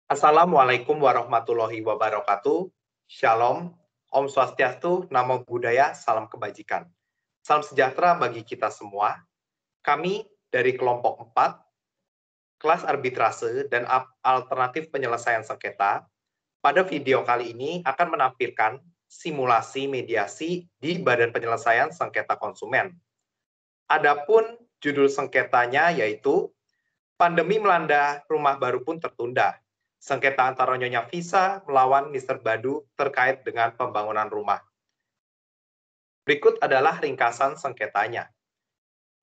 Assalamualaikum warahmatullahi wabarakatuh. Shalom, Om Swastiastu, Namo Buddhaya, salam kebajikan. Salam sejahtera bagi kita semua. Kami dari kelompok 4, kelas arbitrase dan alternatif penyelesaian sengketa, pada video kali ini akan menampilkan simulasi mediasi di Badan Penyelesaian Sengketa Konsumen. Adapun judul sengketanya yaitu pandemi melanda, rumah baru pun tertunda. Sengketa antara Nyonya Visa melawan Mr. Badu terkait dengan pembangunan rumah. Berikut adalah ringkasan sengketanya.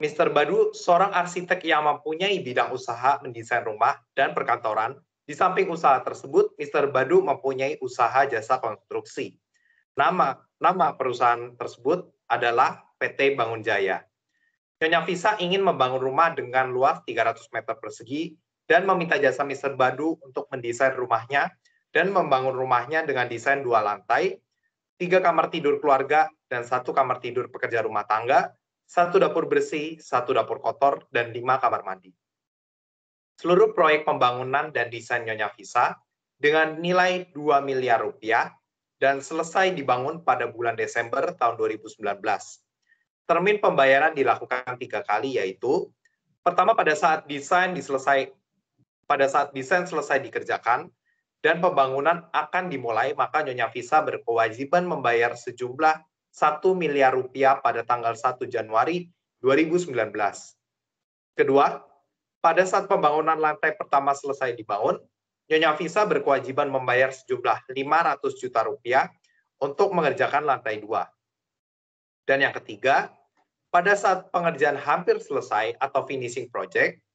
Mr. Badu seorang arsitek yang mempunyai bidang usaha mendesain rumah dan perkantoran. Di samping usaha tersebut, Mr. Badu mempunyai usaha jasa konstruksi. Nama perusahaan tersebut adalah PT Bangun Jaya. Nyonya Visa ingin membangun rumah dengan luas 300 meter persegi dan meminta jasa Mr. Badu untuk mendesain rumahnya dan membangun rumahnya dengan desain 2 lantai, 3 kamar tidur keluarga, dan 1 kamar tidur pekerja rumah tangga, 1 dapur bersih, 1 dapur kotor, dan 5 kamar mandi. Seluruh proyek pembangunan dan desain Nyonya Visa dengan nilai 2 miliar rupiah dan selesai dibangun pada bulan Desember tahun 2019. Termin pembayaran dilakukan 3 kali, yaitu pertama pada saat desain selesai dikerjakan dan pembangunan akan dimulai, maka Nyonya Visa berkewajiban membayar sejumlah 1 miliar rupiah pada tanggal 1 Januari 2019. Kedua, pada saat pembangunan lantai pertama selesai dibangun, Nyonya Visa berkewajiban membayar sejumlah 500 juta rupiah untuk mengerjakan lantai 2. Dan yang ketiga, pada saat pengerjaan hampir selesai atau finishing project,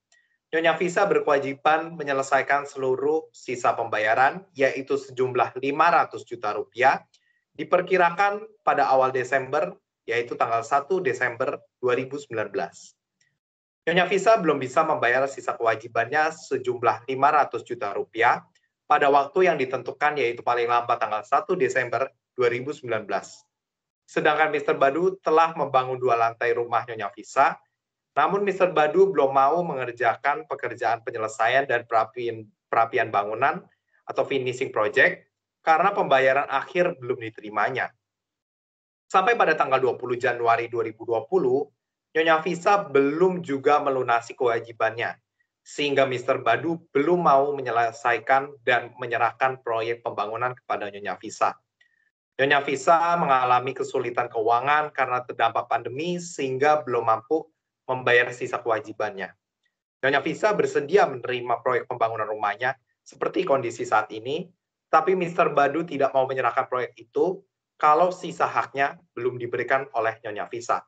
Nyonya Visa berkewajiban menyelesaikan seluruh sisa pembayaran, yaitu sejumlah 500 juta rupiah, diperkirakan pada awal Desember, yaitu tanggal 1 Desember 2019. Nyonya Visa belum bisa membayar sisa kewajibannya sejumlah 500 juta rupiah pada waktu yang ditentukan, yaitu paling lambat tanggal 1 Desember 2019. Sedangkan Mr. Badu telah membangun 2 lantai rumah Nyonya Visa, namun Mr. Badu belum mau mengerjakan pekerjaan penyelesaian dan perapian bangunan atau finishing project karena pembayaran akhir belum diterimanya. Sampai pada tanggal 20 Januari 2020, Nyonya Visa belum juga melunasi kewajibannya, sehingga Mr. Badu belum mau menyelesaikan dan menyerahkan proyek pembangunan kepada Nyonya Visa. Nyonya Visa mengalami kesulitan keuangan karena terdampak pandemi sehingga belum mampu membayar sisa kewajibannya. Nyonya Visa bersedia menerima proyek pembangunan rumahnya seperti kondisi saat ini, tapi Mr. Badu tidak mau menyerahkan proyek itu kalau sisa haknya belum diberikan oleh Nyonya Visa.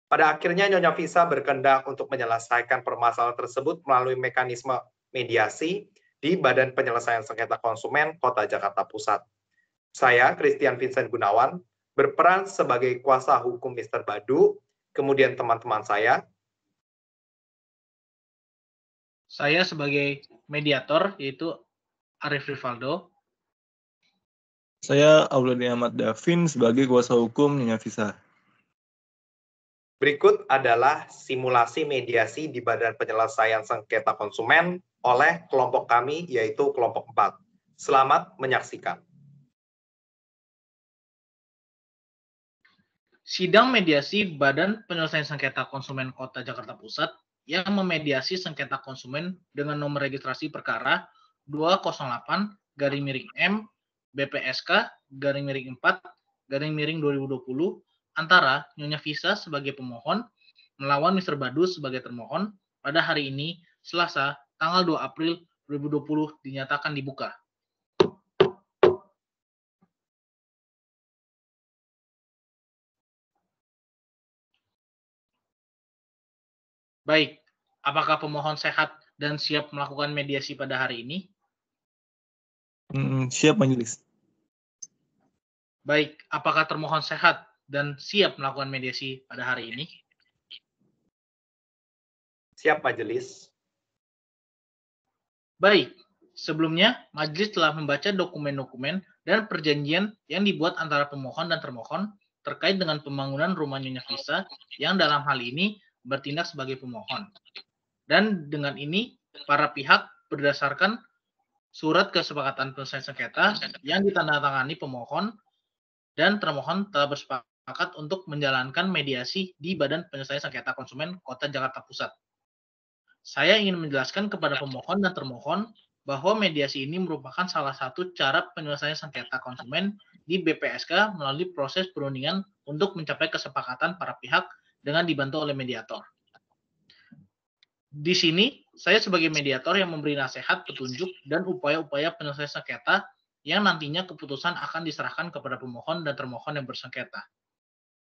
Pada akhirnya Nyonya Visa berkehendak untuk menyelesaikan permasalahan tersebut melalui mekanisme mediasi di Badan Penyelesaian Sengketa Konsumen Kota Jakarta Pusat. Saya, Christian Vincent Gunawan, berperan sebagai kuasa hukum Mr. Badu. Kemudian teman-teman saya sebagai mediator, yaitu Arif Rivaldo. Saya Aulani Ahmad Davin sebagai kuasa hukum Nyonya Visa. Berikut adalah simulasi mediasi di Badan Penyelesaian Sengketa Konsumen oleh kelompok kami, yaitu kelompok 4. Selamat menyaksikan. Sidang mediasi Badan Penyelesaian Sengketa Konsumen Kota Jakarta Pusat yang memediasi sengketa konsumen dengan nomor registrasi perkara 208-M BPSK-4-2020 antara Nyonya Visa sebagai pemohon melawan Mr. Badu sebagai termohon pada hari ini, Selasa, tanggal 2 April 2020 dinyatakan dibuka. Baik, apakah pemohon sehat dan siap melakukan mediasi pada hari ini? Siap, Majelis. Baik, apakah termohon sehat dan siap melakukan mediasi pada hari ini? Siap, Majelis. Baik, sebelumnya Majelis telah membaca dokumen-dokumen dan perjanjian yang dibuat antara pemohon dan termohon terkait dengan pembangunan rumah Nyonya Visa yang dalam hal ini bertindak sebagai pemohon. Dan dengan ini, para pihak berdasarkan surat kesepakatan penyelesaian sengketa yang ditandatangani pemohon dan termohon telah bersepakat untuk menjalankan mediasi di Badan Penyelesaian Sengketa Konsumen Kota Jakarta Pusat. Saya ingin menjelaskan kepada pemohon dan termohon bahwa mediasi ini merupakan salah satu cara penyelesaian sengketa konsumen di BPSK melalui proses perundingan untuk mencapai kesepakatan para pihak dengan dibantu oleh mediator. Di sini, saya sebagai mediator yang memberi nasihat, petunjuk, dan upaya-upaya penyelesaian sengketa yang nantinya keputusan akan diserahkan kepada pemohon dan termohon yang bersengketa.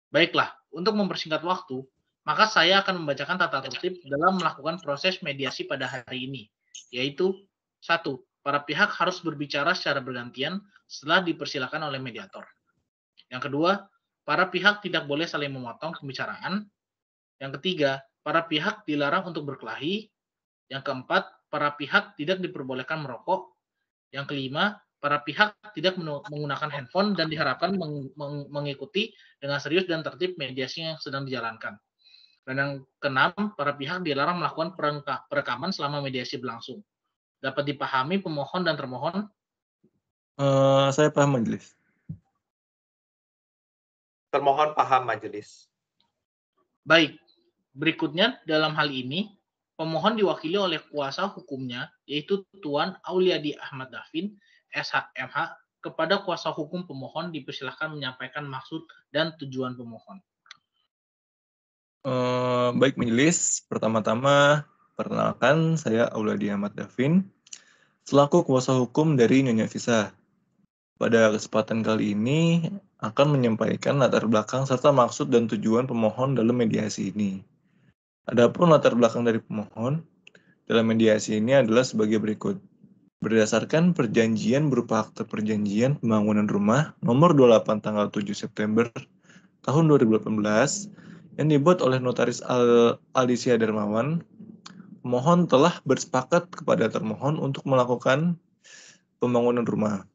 Baiklah, untuk mempersingkat waktu, maka saya akan membacakan tata tertib dalam melakukan proses mediasi pada hari ini, yaitu 1. Para pihak harus berbicara secara bergantian setelah dipersilakan oleh mediator. Yang kedua, para pihak tidak boleh saling memotong pembicaraan. Yang ketiga, para pihak dilarang untuk berkelahi. Yang keempat, para pihak tidak diperbolehkan merokok. Yang kelima, para pihak tidak menggunakan handphone dan diharapkan mengikuti dengan serius dan tertib mediasi yang sedang dijalankan. Dan yang keenam, para pihak dilarang melakukan perekaman selama mediasi berlangsung. Dapat dipahami pemohon dan termohon? Saya paham, Majelis. Termohon paham, Majelis. Baik, berikutnya dalam hal ini, pemohon diwakili oleh kuasa hukumnya, yaitu Tuan Auliadi Ahmad Davin, SHMH, kepada kuasa hukum pemohon dipersilahkan menyampaikan maksud dan tujuan pemohon. Baik, Majelis. Pertama-tama, perkenalkan, saya Auliadi Ahmad Davin, selaku kuasa hukum dari Nyonya Fisa. Pada kesempatan kali ini akan menyampaikan latar belakang serta maksud dan tujuan pemohon dalam mediasi ini. Adapun latar belakang dari pemohon dalam mediasi ini adalah sebagai berikut. Berdasarkan perjanjian berupa akte perjanjian pembangunan rumah nomor 28 tanggal 7 September tahun 2018 yang dibuat oleh Notaris Alicia Darmawan, pemohon telah bersepakat kepada termohon untuk melakukan pembangunan rumah.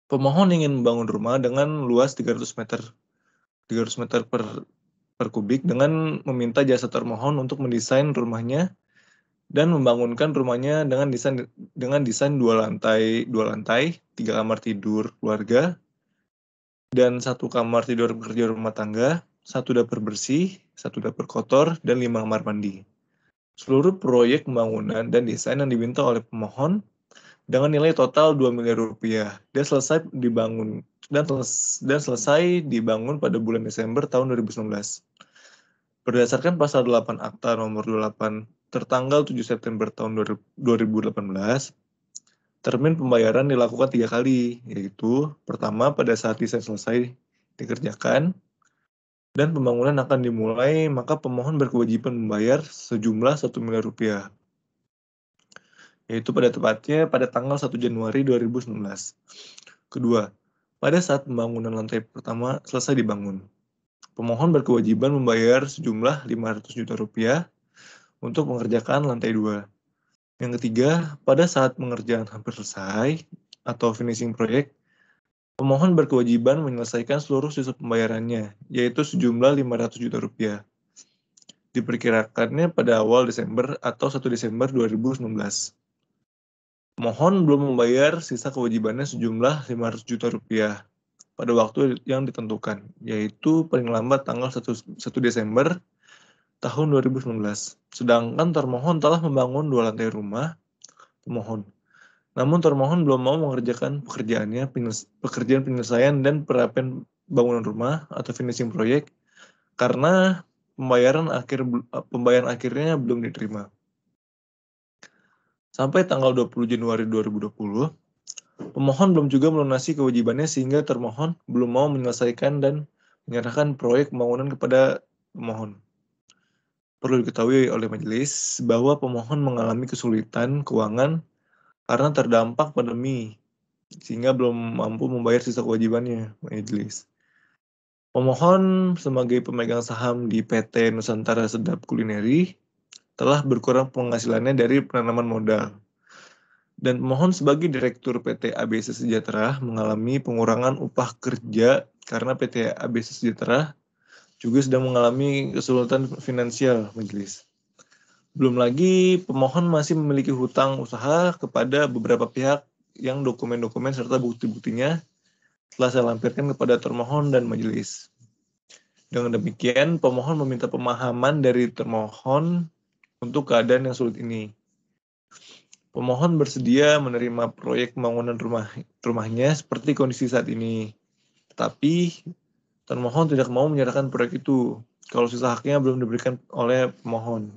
Pemohon ingin membangun rumah dengan luas 300 meter per kubik dengan meminta jasa termohon untuk mendesain rumahnya dan membangunkan rumahnya dengan desain 2 lantai, 3 kamar tidur keluarga, dan 1 kamar tidur pekerja rumah tangga, 1 dapur bersih, 1 dapur kotor, dan 5 kamar mandi. Seluruh proyek pembangunan dan desain yang diminta oleh pemohon dengan nilai total 2 miliar rupiah dan selesai dibangun pada bulan Desember tahun 2019. Berdasarkan pasal 8 Akta nomor 28 tertanggal 7 September tahun 2018, termin pembayaran dilakukan 3 kali, yaitu pertama pada saat desain selesai dikerjakan dan pembangunan akan dimulai, maka pemohon berkewajiban membayar sejumlah 1 miliar rupiah, yaitu pada tanggal 1 Januari 2019. Kedua, pada saat pembangunan lantai pertama selesai dibangun, pemohon berkewajiban membayar sejumlah 500 juta rupiah untuk mengerjakan lantai 2. Yang ketiga, pada saat pengerjaan hampir selesai atau finishing proyek, pemohon berkewajiban menyelesaikan seluruh sisa pembayarannya, yaitu sejumlah 500 juta rupiah. Diperkirakannya pada awal Desember atau 1 Desember 2019. Pemohon belum membayar sisa kewajibannya sejumlah 500 juta rupiah pada waktu yang ditentukan, yaitu paling lambat tanggal 1 Desember tahun 2019. Sedangkan termohon telah membangun 2 lantai rumah pemohon. Namun termohon belum mau mengerjakan pekerjaan penyelesaian dan perapian bangunan rumah atau finishing proyek karena pembayaran akhirnya belum diterima. Sampai tanggal 20 Januari 2020, pemohon belum juga melunasi kewajibannya sehingga termohon belum mau menyelesaikan dan menyerahkan proyek pembangunan kepada pemohon. Perlu diketahui oleh majelis bahwa pemohon mengalami kesulitan keuangan karena terdampak pandemi, sehingga belum mampu membayar sisa kewajibannya, majelis. Pemohon sebagai pemegang saham di PT Nusantara Sedap Kulineri telah berkurang penghasilannya dari penanaman modal. Dan pemohon sebagai Direktur PT ABC Sejahtera mengalami pengurangan upah kerja karena PT ABC Sejahtera juga sedang mengalami kesulitan finansial, majelis. Belum lagi pemohon masih memiliki hutang usaha kepada beberapa pihak yang dokumen-dokumen serta bukti-buktinya telah saya lampirkan kepada termohon dan majelis. Dengan demikian, pemohon meminta pemahaman dari termohon untuk keadaan yang sulit ini. Pemohon bersedia menerima proyek pembangunan rumahnya seperti kondisi saat ini. Tetapi, termohon tidak mau menyerahkan proyek itu kalau sisa haknya belum diberikan oleh pemohon.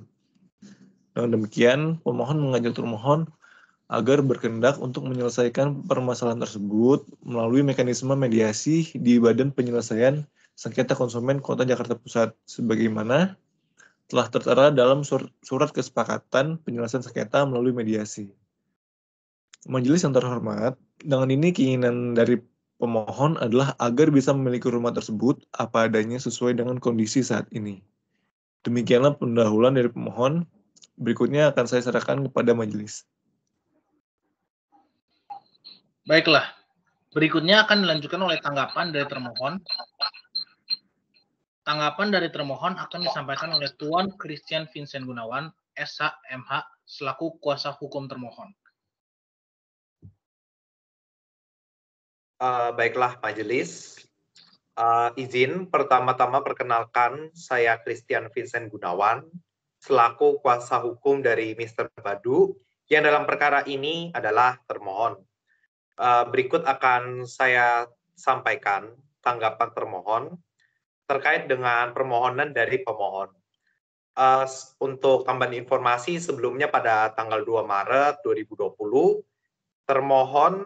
Dengan demikian, pemohon mengajak termohon agar berkehendak untuk menyelesaikan permasalahan tersebut melalui mekanisme mediasi di Badan Penyelesaian Sengketa Konsumen Kota Jakarta Pusat, sebagaimana telah tertera dalam surat kesepakatan penyelesaian sengketa melalui mediasi. Majelis yang terhormat, dengan ini keinginan dari pemohon adalah agar bisa memiliki rumah tersebut apa adanya sesuai dengan kondisi saat ini. Demikianlah pendahuluan dari pemohon. Berikutnya akan saya serahkan kepada majelis. Baiklah, berikutnya akan dilanjutkan oleh tanggapan dari termohon. Tanggapan dari termohon akan disampaikan oleh Tuan Christian Vincent Gunawan, SH, MH, selaku kuasa hukum termohon. Baiklah majelis, izin pertama-tama perkenalkan saya Christian Vincent Gunawan, selaku kuasa hukum dari Mr. Badu, yang dalam perkara ini adalah termohon. Berikut akan saya sampaikan tanggapan termohon terkait dengan permohonan dari pemohon. Untuk tambahan informasi, sebelumnya pada tanggal 2 Maret 2020, pemohon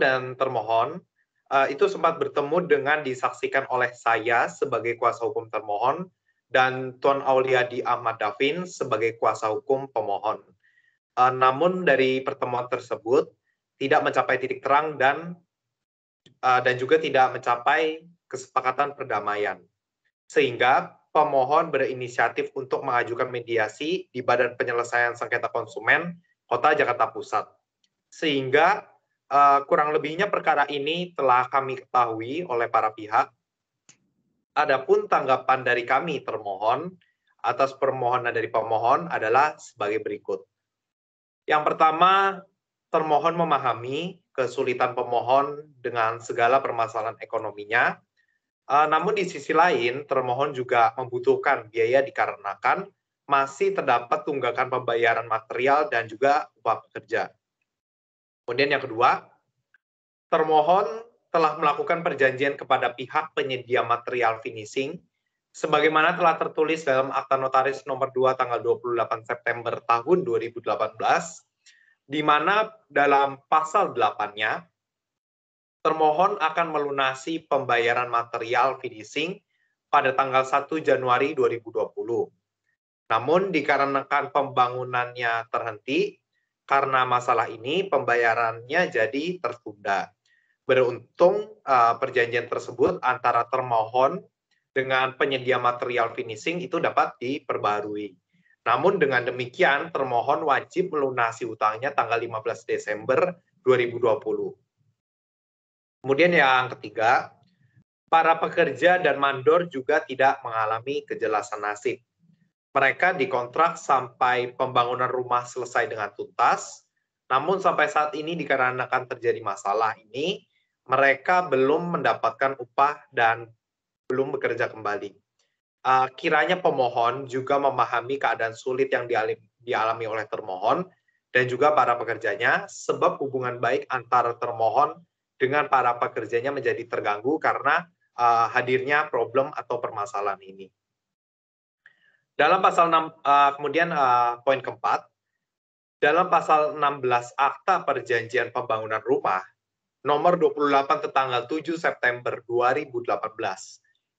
dan termohon itu sempat bertemu dengan disaksikan oleh saya sebagai kuasa hukum termohon dan Tuan Auliadi Ahmad Davin sebagai kuasa hukum pemohon. Namun dari pertemuan tersebut tidak mencapai titik terang dan juga tidak mencapai kesepakatan perdamaian. Sehingga pemohon berinisiatif untuk mengajukan mediasi di Badan Penyelesaian Sengketa Konsumen Kota Jakarta Pusat. Sehingga kurang lebihnya perkara ini telah kami ketahui oleh para pihak. Adapun tanggapan dari kami termohon atas permohonan dari pemohon adalah sebagai berikut. Yang pertama, termohon memahami kesulitan pemohon dengan segala permasalahan ekonominya. Namun di sisi lain, termohon juga membutuhkan biaya dikarenakan masih terdapat tunggakan pembayaran material dan juga upah pekerja. Kemudian yang kedua, termohon telah melakukan perjanjian kepada pihak penyedia material finishing sebagaimana telah tertulis dalam Akta Notaris nomor 2 tanggal 28 September tahun 2018, di mana dalam pasal 8-nya termohon akan melunasi pembayaran material finishing pada tanggal 1 Januari 2020. Namun dikarenakan pembangunannya terhenti, karena masalah ini pembayarannya jadi tertunda. Beruntung perjanjian tersebut antara termohon dengan penyedia material finishing itu dapat diperbarui. Namun dengan demikian termohon wajib melunasi utangnya tanggal 15 Desember 2020. Kemudian yang ketiga, para pekerja dan mandor juga tidak mengalami kejelasan nasib. Mereka dikontrak sampai pembangunan rumah selesai dengan tuntas, namun sampai saat ini dikarenakan terjadi masalah ini, mereka belum mendapatkan upah dan belum bekerja kembali. Kiranya pemohon juga memahami keadaan sulit yang dialami oleh termohon dan juga para pekerjanya, sebab hubungan baik antara termohon dengan para pekerjanya menjadi terganggu karena hadirnya problem atau permasalahan ini. Dalam pasal 6, kemudian poin keempat, dalam pasal 16 Akta Perjanjian Pembangunan Rumah, nomor 28 tertanggal 7 September 2018,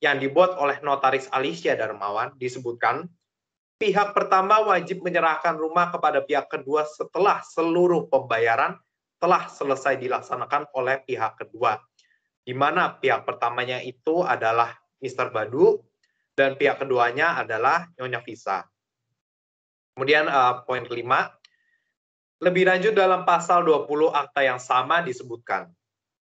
yang dibuat oleh Notaris Alicia Darmawan, disebutkan, pihak pertama wajib menyerahkan rumah kepada pihak kedua setelah seluruh pembayaran telah selesai dilaksanakan oleh pihak kedua, di mana pihak pertamanya itu adalah Mr. Badu, dan pihak keduanya adalah Nyonya Visa. Kemudian poin kelima, lebih lanjut dalam pasal 20 akta yang sama disebutkan,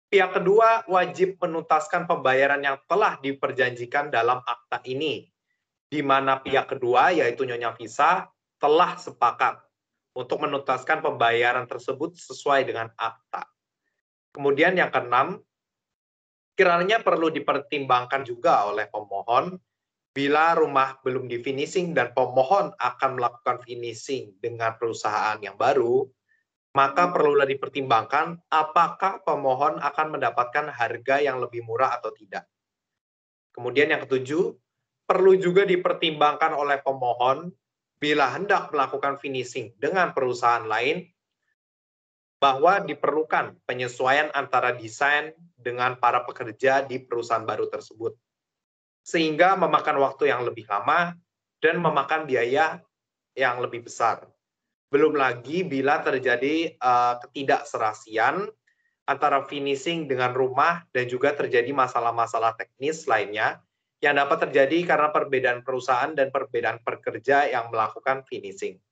pihak kedua wajib menuntaskan pembayaran yang telah diperjanjikan dalam akta ini. di mana pihak kedua, yaitu Nyonya Visa, telah sepakat untuk menuntaskan pembayaran tersebut sesuai dengan akta. Kemudian yang keenam, kiranya perlu dipertimbangkan juga oleh pemohon bila rumah belum di-finishing dan pemohon akan melakukan finishing dengan perusahaan yang baru, maka perlulah dipertimbangkan apakah pemohon akan mendapatkan harga yang lebih murah atau tidak. Kemudian yang ketujuh, perlu juga dipertimbangkan oleh pemohon bila hendak melakukan finishing dengan perusahaan lain, bahwa diperlukan penyesuaian antara desain dengan para pekerja di perusahaan baru tersebut, sehingga memakan waktu yang lebih lama dan memakan biaya yang lebih besar. Belum lagi bila terjadi ketidakserasian antara finishing dengan rumah dan juga terjadi masalah-masalah teknis lainnya yang dapat terjadi karena perbedaan perusahaan dan perbedaan pekerja yang melakukan finishing.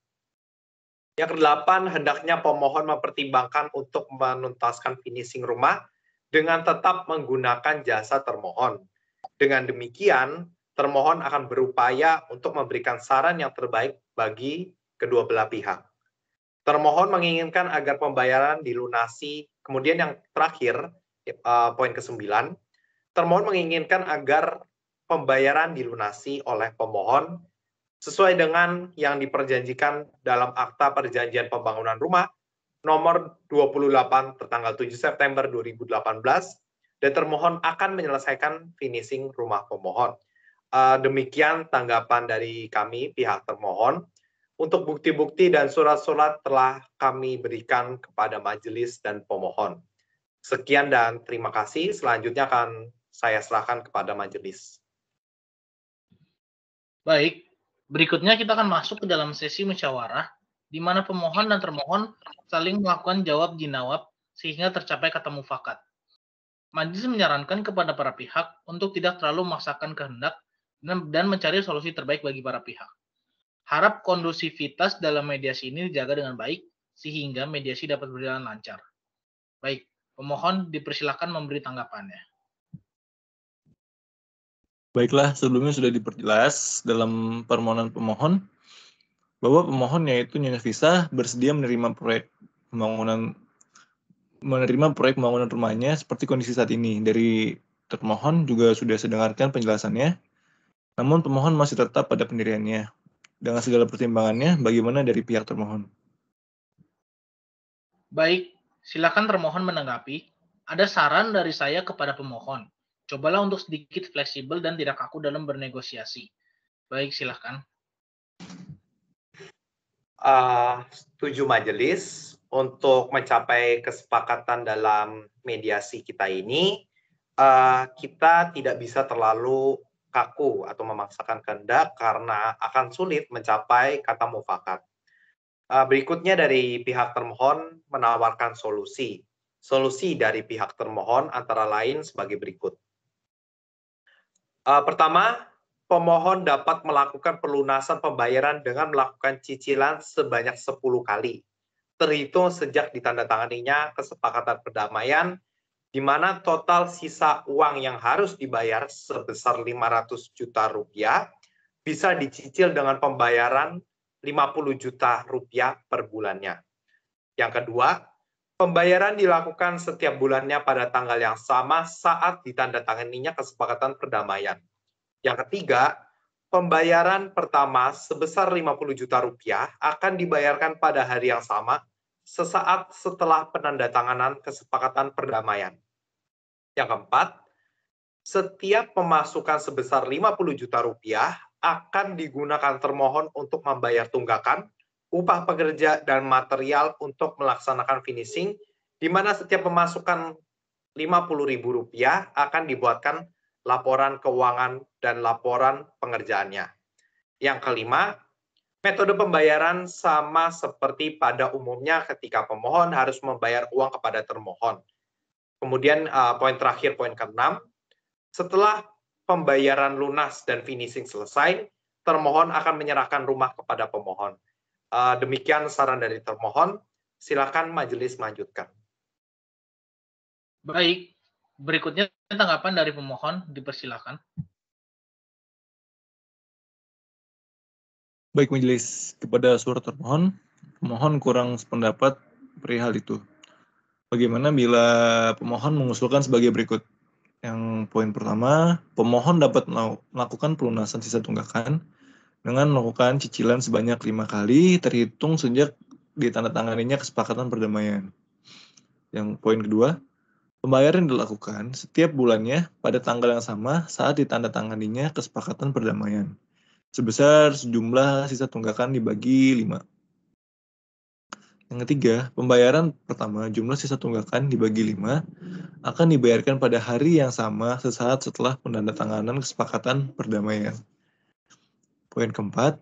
Yang kedelapan, hendaknya pemohon mempertimbangkan untuk menuntaskan finishing rumah dengan tetap menggunakan jasa termohon. Dengan demikian, termohon akan berupaya untuk memberikan saran yang terbaik bagi kedua belah pihak. Termohon menginginkan agar pembayaran dilunasi. Kemudian yang terakhir, poin ke-9, termohon menginginkan agar pembayaran dilunasi oleh pemohon sesuai dengan yang diperjanjikan dalam Akta Perjanjian Pembangunan Rumah nomor 28 tertanggal 7 September 2018, dan termohon akan menyelesaikan finishing rumah pemohon. Demikian tanggapan dari kami pihak termohon. Untuk bukti-bukti dan surat-surat telah kami berikan kepada majelis dan pemohon. Sekian dan terima kasih. Selanjutnya akan saya serahkan kepada majelis. Baik, berikutnya kita akan masuk ke dalam sesi musyawarah, di mana pemohon dan termohon saling melakukan jawab jinawab sehingga tercapai kata mufakat. Majelis menyarankan kepada para pihak untuk tidak terlalu memaksakan kehendak dan mencari solusi terbaik bagi para pihak. Harap kondusivitas dalam mediasi ini dijaga dengan baik, sehingga mediasi dapat berjalan lancar. Baik, pemohon dipersilakan memberi tanggapannya. Baiklah, sebelumnya sudah diperjelas dalam permohonan pemohon bahwa pemohon yaitu Nyonya Visa bersedia menerima proyek pembangunan rumahnya seperti kondisi saat ini. Dari termohon juga sudah saya dengarkan penjelasannya, namun pemohon masih tetap pada pendiriannya. Dengan segala pertimbangannya, bagaimana dari pihak termohon? Baik, silakan termohon menanggapi. Ada saran dari saya kepada pemohon. Cobalah untuk sedikit fleksibel dan tidak kaku dalam bernegosiasi. Baik, silakan. Setuju majelis untuk mencapai kesepakatan dalam mediasi kita ini, kita tidak bisa terlalu kaku atau memaksakan kehendak karena akan sulit mencapai kata mufakat. Berikutnya dari pihak termohon menawarkan solusi. Solusi dari pihak termohon antara lain sebagai berikut. Pertama, pemohon dapat melakukan pelunasan pembayaran dengan melakukan cicilan sebanyak 10 kali, terhitung sejak ditandatanganinya kesepakatan perdamaian, di mana total sisa uang yang harus dibayar sebesar 500 juta rupiah bisa dicicil dengan pembayaran 50 juta rupiah per bulannya. Yang kedua, pembayaran dilakukan setiap bulannya pada tanggal yang sama saat ditandatanganinya kesepakatan perdamaian. Yang ketiga, pembayaran pertama sebesar 50 juta rupiah akan dibayarkan pada hari yang sama sesaat setelah penandatanganan kesepakatan perdamaian. Yang keempat, setiap pemasukan sebesar 50 juta rupiah akan digunakan termohon untuk membayar tunggakan, upah pekerja, dan material untuk melaksanakan finishing, di mana setiap pemasukan Rp50.000 akan dibuatkan laporan keuangan dan laporan pengerjaannya. Yang kelima, metode pembayaran sama seperti pada umumnya ketika pemohon harus membayar uang kepada termohon. Kemudian poin terakhir, poin ke-6, setelah pembayaran lunas dan finishing selesai, termohon akan menyerahkan rumah kepada pemohon. Demikian saran dari termohon. Silakan majelis melanjutkan. Baik, berikutnya tanggapan dari pemohon, dipersilakan. Baik majelis, kepada surat termohon, pemohon kurang sependapat perihal itu. Bagaimana bila pemohon mengusulkan sebagai berikut? Yang poin pertama, pemohon dapat melakukan pelunasan sisa tunggakan dengan melakukan cicilan sebanyak 5 kali terhitung sejak ditandatanganinya kesepakatan perdamaian. Yang poin kedua, pembayaran dilakukan setiap bulannya pada tanggal yang sama saat ditandatanganinya kesepakatan perdamaian, sebesar sejumlah sisa tunggakan dibagi 5. Yang ketiga, pembayaran pertama jumlah sisa tunggakan dibagi 5 akan dibayarkan pada hari yang sama sesaat setelah penandatanganan kesepakatan perdamaian. Poin keempat,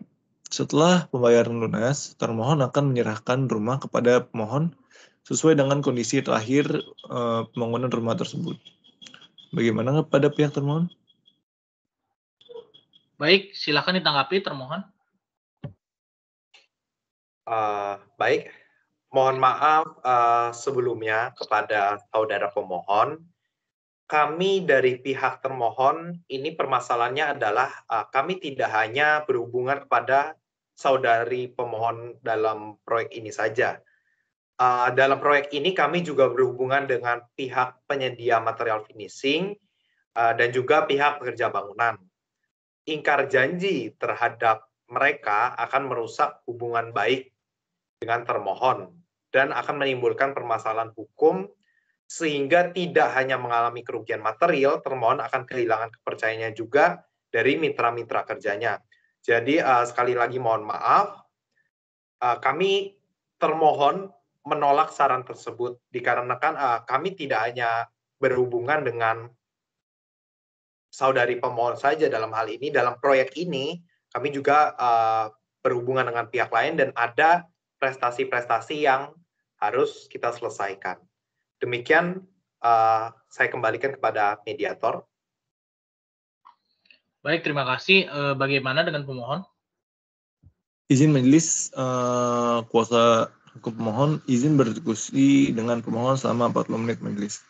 setelah pembayaran lunas, termohon akan menyerahkan rumah kepada pemohon sesuai dengan kondisi terakhir pembangunan rumah tersebut. Bagaimana kepada pihak termohon? Baik, silakan ditanggapi termohon. Baik, mohon maaf sebelumnya kepada saudara pemohon. Kami dari pihak termohon, ini permasalahannya adalah kami tidak hanya berhubungan kepada saudari pemohon dalam proyek ini saja. Dalam proyek ini kami juga berhubungan dengan pihak penyedia material finishing dan juga pihak pekerja bangunan. Ingkar janji terhadap mereka akan merusak hubungan baik dengan termohon dan akan menimbulkan permasalahan hukum sehingga tidak hanya mengalami kerugian material, termohon akan kehilangan kepercayaannya juga dari mitra-mitra kerjanya. Jadi sekali lagi mohon maaf, kami termohon menolak saran tersebut dikarenakan kami tidak hanya berhubungan dengan saudari pemohon saja dalam hal ini, dalam proyek ini kami juga berhubungan dengan pihak lain dan ada prestasi-prestasi yang harus kita selesaikan. Demikian saya kembalikan kepada mediator. Baik, terima kasih. Bagaimana dengan pemohon? Izin majelis, kuasa hukum pemohon izin berdiskusi dengan pemohon selama 40 menit majelis.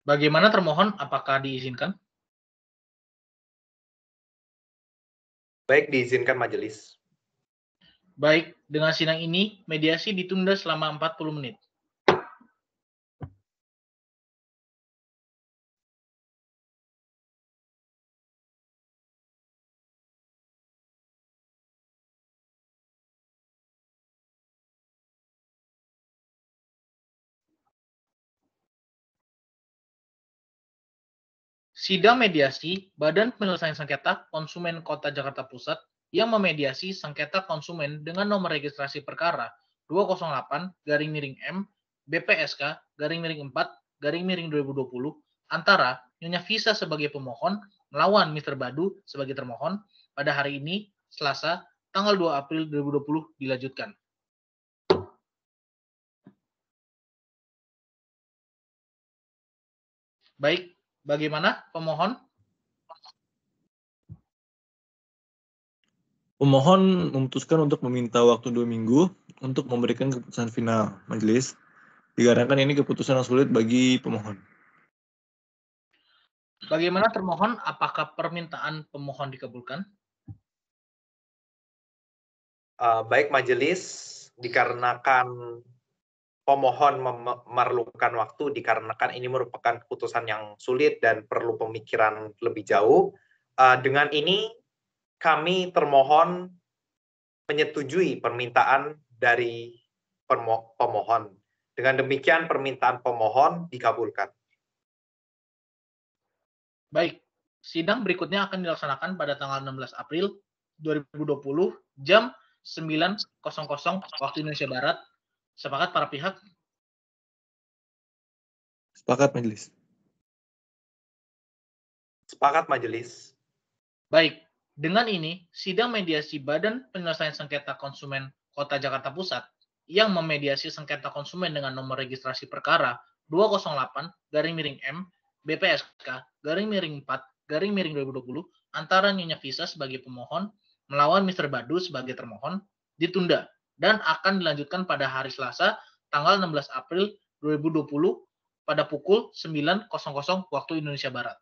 Bagaimana termohon? Apakah diizinkan? Baik, diizinkan majelis. Baik, dengan sidang ini, mediasi ditunda selama 40 menit. Sidang mediasi Badan Penyelesaian Sengketa Konsumen Kota Jakarta Pusat yang memediasi sengketa konsumen dengan nomor registrasi perkara 208-M BPSK-4-2020 antara Nyonya Visa sebagai pemohon melawan Mr. Badu sebagai termohon pada hari ini, Selasa, tanggal 2 April 2020 dilanjutkan. Baik, bagaimana pemohon? Pemohon memutuskan untuk meminta waktu 2 minggu untuk memberikan keputusan final majelis, dikarenakan ini keputusan yang sulit bagi pemohon. Bagaimana termohon? Apakah permintaan pemohon dikabulkan? Baik majelis, dikarenakan pemohon memerlukan waktu dikarenakan ini merupakan keputusan yang sulit dan perlu pemikiran lebih jauh. Dengan ini kami termohon menyetujui permintaan dari pemohon. Dengan demikian permintaan pemohon dikabulkan. Baik, sidang berikutnya akan dilaksanakan pada tanggal 16 April 2020 jam 9.00 waktu Indonesia Barat. Sepakat para pihak? Sepakat majelis. Sepakat majelis. Baik, dengan ini sidang mediasi Badan Penyelesaian Sengketa Konsumen Kota Jakarta Pusat yang memediasi sengketa konsumen dengan nomor registrasi perkara 208-M BPSK-4-2020 antara Nyonya Visa sebagai pemohon melawan Mr. Badu sebagai termohon ditunda dan akan dilanjutkan pada hari Selasa tanggal 16 April 2020 pada pukul 9.00 waktu Indonesia Barat.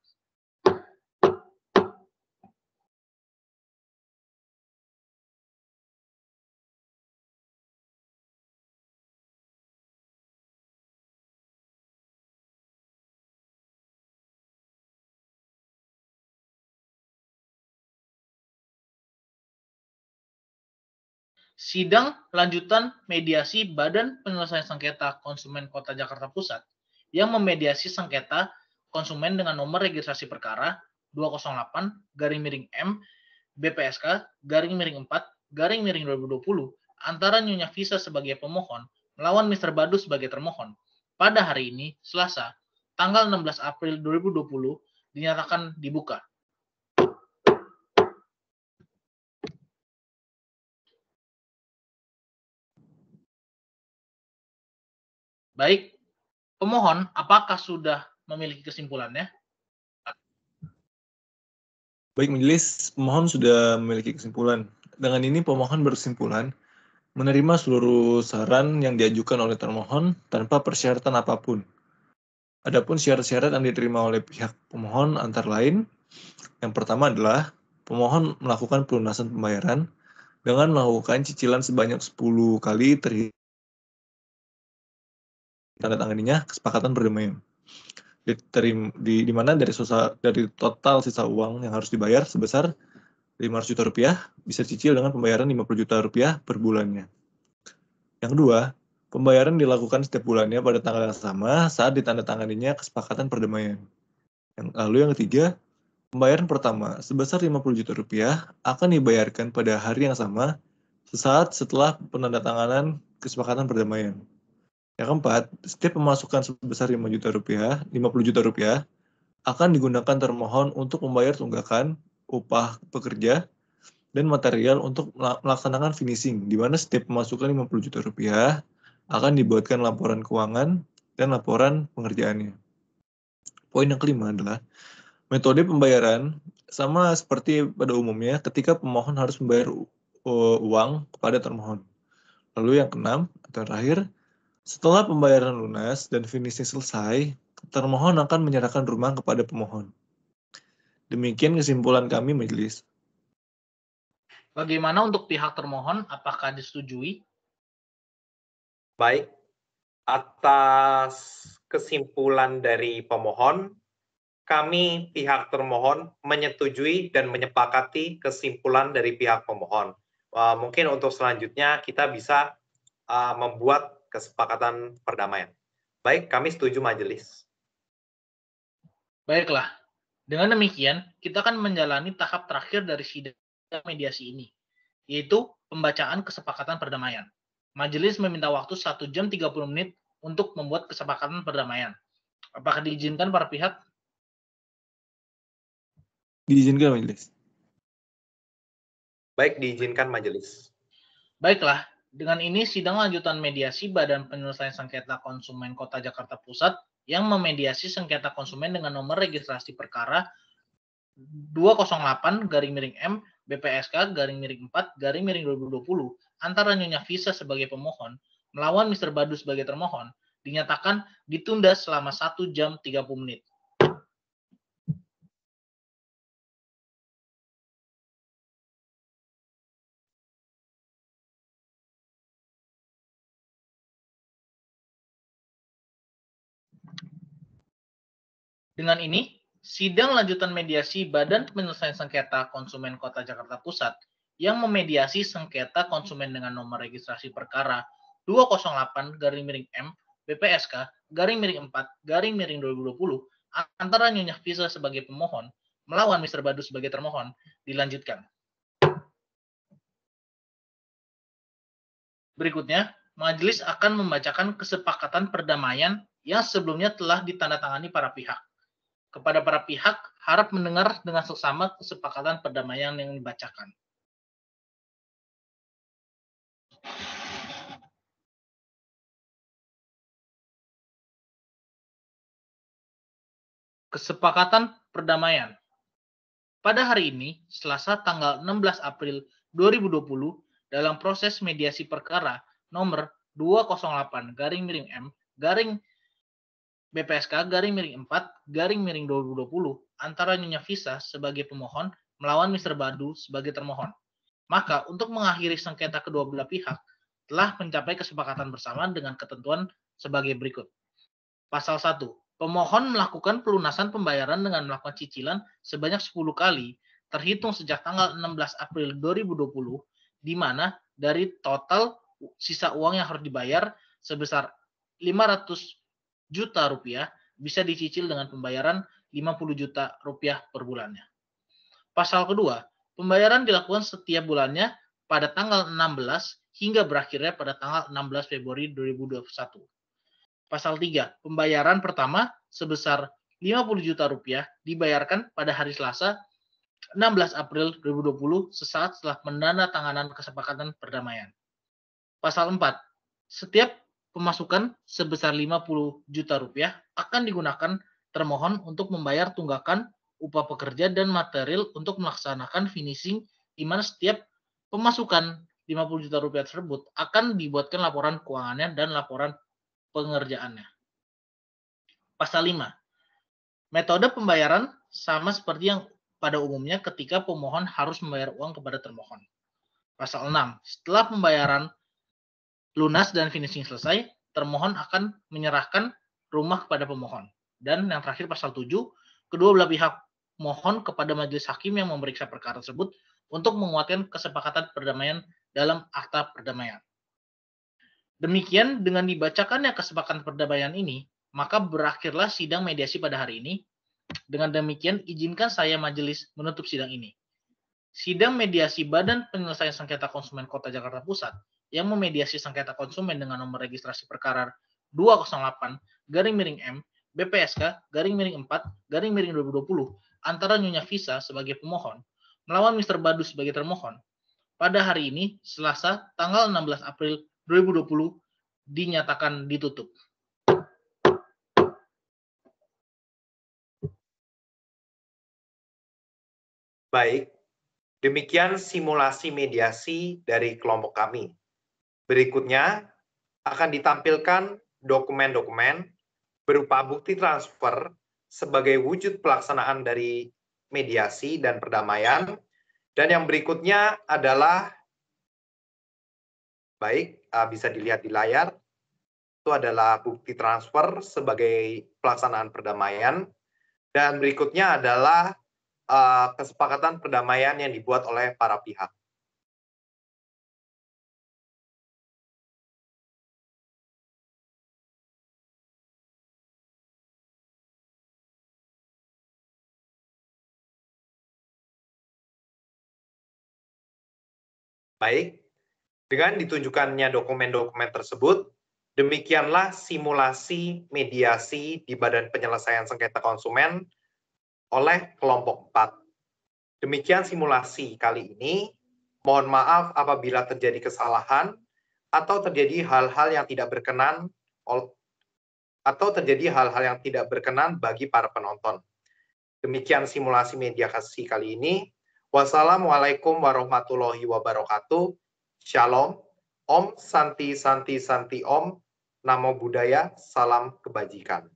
Sidang lanjutan mediasi Badan Penyelesaian Sengketa Konsumen Kota Jakarta Pusat yang memediasi sengketa konsumen dengan nomor registrasi perkara 208-M BPSK-4-2020 antara Nyonya Visa sebagai pemohon melawan Mr. Badu sebagai termohon pada hari ini, Selasa, tanggal 16 April 2020, dinyatakan dibuka. Baik, pemohon, apakah sudah memiliki kesimpulannya? Baik, majelis, pemohon sudah memiliki kesimpulan. Dengan ini, pemohon berkesimpulan menerima seluruh saran yang diajukan oleh termohon tanpa persyaratan apapun. Adapun syarat-syarat yang diterima oleh pihak pemohon antara lain, yang pertama adalah pemohon melakukan pelunasan pembayaran dengan melakukan cicilan sebanyak 10 kali ditandatanganinya kesepakatan perdamaian. Di mana dari total sisa uang yang harus dibayar sebesar Rp500 juta bisa dicicil dengan pembayaran Rp50 juta per bulannya. Yang kedua, pembayaran dilakukan setiap bulannya pada tanggal yang sama saat ditandatanganinya kesepakatan perdamaian. Lalu yang ketiga, pembayaran pertama sebesar Rp50 juta akan dibayarkan pada hari yang sama sesaat setelah penandatanganan kesepakatan perdamaian. Yang keempat, setiap pemasukan sebesar Rp50 juta akan digunakan termohon untuk membayar tunggakan, upah pekerja, dan material untuk melaksanakan finishing, di mana setiap pemasukan Rp50 juta akan dibuatkan laporan keuangan dan laporan pengerjaannya. Poin yang kelima adalah metode pembayaran sama seperti pada umumnya ketika pemohon harus membayar uang kepada termohon. Lalu yang keenam atau terakhir, setelah pembayaran lunas dan finishing selesai, termohon akan menyerahkan rumah kepada pemohon. Demikian kesimpulan kami, majelis. Bagaimana untuk pihak termohon? Apakah disetujui? Baik, atas kesimpulan dari pemohon, kami pihak termohon menyetujui dan menyepakati kesimpulan dari pihak pemohon. Mungkin untuk selanjutnya kita bisa membuat kesepakatan perdamaian. Baik, kami setuju majelis. Baiklah, dengan demikian kita akan menjalani tahap terakhir dari sidang mediasi ini, yaitu pembacaan kesepakatan perdamaian. Majelis meminta waktu 1 jam 30 menit untuk membuat kesepakatan perdamaian. Apakah diizinkan para pihak? Diizinkan, majelis. Baik, diizinkan majelis. Baiklah, dengan ini sidang lanjutan mediasi Badan Penyelesaian Sengketa Konsumen Kota Jakarta Pusat yang memediasi sengketa konsumen dengan nomor registrasi perkara 208-M BPSK-4-2020 antara Nyonya Visa sebagai pemohon melawan Mr. Badu sebagai termohon dinyatakan ditunda selama 1 jam 30 menit. Dengan ini, sidang lanjutan mediasi Badan Penyelesaian Sengketa Konsumen Kota Jakarta Pusat yang memediasi sengketa konsumen dengan nomor registrasi perkara 208-M BPSK-4-2020 antara Nyonya Visa sebagai pemohon melawan Mr. Badu sebagai termohon dilanjutkan. Berikutnya, majelis akan membacakan kesepakatan perdamaian yang sebelumnya telah ditandatangani para pihak. Kepada para pihak, harap mendengar dengan seksama kesepakatan perdamaian yang dibacakan. Kesepakatan perdamaian. Pada hari ini, Selasa tanggal 16 April 2020, dalam proses mediasi perkara nomor 208-M BPSK-4-2020 antara Nyonya Visa sebagai pemohon melawan Mr. Badu sebagai termohon. Maka untuk mengakhiri sengketa kedua belah pihak telah mencapai kesepakatan bersama dengan ketentuan sebagai berikut. Pasal 1. Pemohon melakukan pelunasan pembayaran dengan melakukan cicilan sebanyak 10 kali terhitung sejak tanggal 16 April 2020 di mana dari total sisa uang yang harus dibayar sebesar 500 juta rupiah bisa dicicil dengan pembayaran 50 juta rupiah per bulannya. Pasal kedua, pembayaran dilakukan setiap bulannya pada tanggal 16 hingga berakhirnya pada tanggal 16 Februari 2021. Pasal 3, pembayaran pertama sebesar 50 juta rupiah dibayarkan pada hari Selasa 16 April 2020 sesaat setelah penandatanganan kesepakatan perdamaian. Pasal 4, setiap pemasukan sebesar 50 juta rupiah akan digunakan termohon untuk membayar tunggakan upah pekerja dan material untuk melaksanakan finishing, di mana setiap pemasukan 50 juta rupiah tersebut akan dibuatkan laporan keuangannya dan laporan pengerjaannya. Pasal 5, metode pembayaran sama seperti yang pada umumnya ketika pemohon harus membayar uang kepada termohon. Pasal 6, setelah pembayaran lunas dan finishing selesai, termohon akan menyerahkan rumah kepada pemohon. Dan yang terakhir pasal 7, kedua belah pihak mohon kepada majelis hakim yang memeriksa perkara tersebut untuk menguatkan kesepakatan perdamaian dalam akta perdamaian. Demikian dengan dibacakannya kesepakatan perdamaian ini, maka berakhirlah sidang mediasi pada hari ini. Dengan demikian, izinkan saya majelis menutup sidang ini. Sidang mediasi Badan Penyelesaian Sengketa Konsumen Kota Jakarta Pusat yang memediasi sengketa konsumen dengan nomor registrasi perkara 208-M BPSK-4-2020 antara Nyonya Visa sebagai pemohon melawan Mr. Badu sebagai termohon pada hari ini, Selasa, tanggal 16 April 2020, dinyatakan ditutup. Baik, demikian simulasi mediasi dari kelompok kami. Berikutnya akan ditampilkan dokumen-dokumen berupa bukti transfer sebagai wujud pelaksanaan dari mediasi dan perdamaian. Dan yang berikutnya adalah, baik, bisa dilihat di layar, itu adalah bukti transfer sebagai pelaksanaan perdamaian. Dan berikutnya adalah kesepakatan perdamaian yang dibuat oleh para pihak. Baik, dengan ditunjukkannya dokumen-dokumen tersebut, demikianlah simulasi mediasi di Badan Penyelesaian Sengketa Konsumen oleh kelompok 4. Demikian simulasi kali ini. Mohon maaf apabila terjadi kesalahan atau terjadi hal-hal yang tidak berkenan bagi para penonton. Demikian simulasi mediasi kali ini. Wassalamualaikum warahmatullahi wabarakatuh. Shalom. Om Santi Santi Santi Om. Namo Buddhaya. Salam kebajikan.